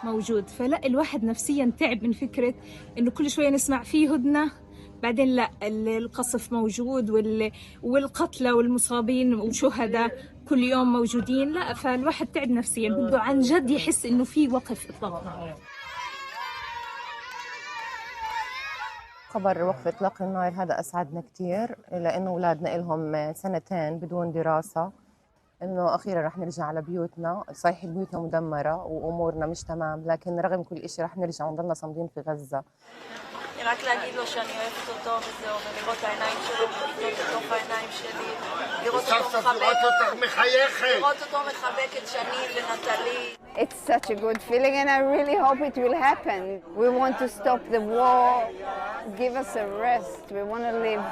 موجود. فلا الواحد نفسيا تعب من فكرة إنه كل شوية نسمع فيه هدنة، بعدين لا القصف موجود والقتلى والمصابين وشهداء كل يوم موجودين. لا فالواحد تعب نفسيا، بده عن جد يحس إنه في وقف إطلاق نار. خبر وقف إطلاق النار هذا أسعدنا كتير، لأنه أولادنا لهم سنتين بدون دراسة، إنه أخيرا رح نرجع على בيوتنا. صحيح بيوتنا مدمرة وأمورنا مش تمام، لكن رغم كل إشي رح نرجع ونضلنا صامدين في غزة. רק להגיד לו שאני אוהבת אותו וזהו, ולראות את העיניים שלו, ולראות לתוך העיניים שלי, לראות אותו מחבק את שני ונטלי. It's such a good feeling and I really hope it will happen. We want to stop the war, give us a rest, we want to live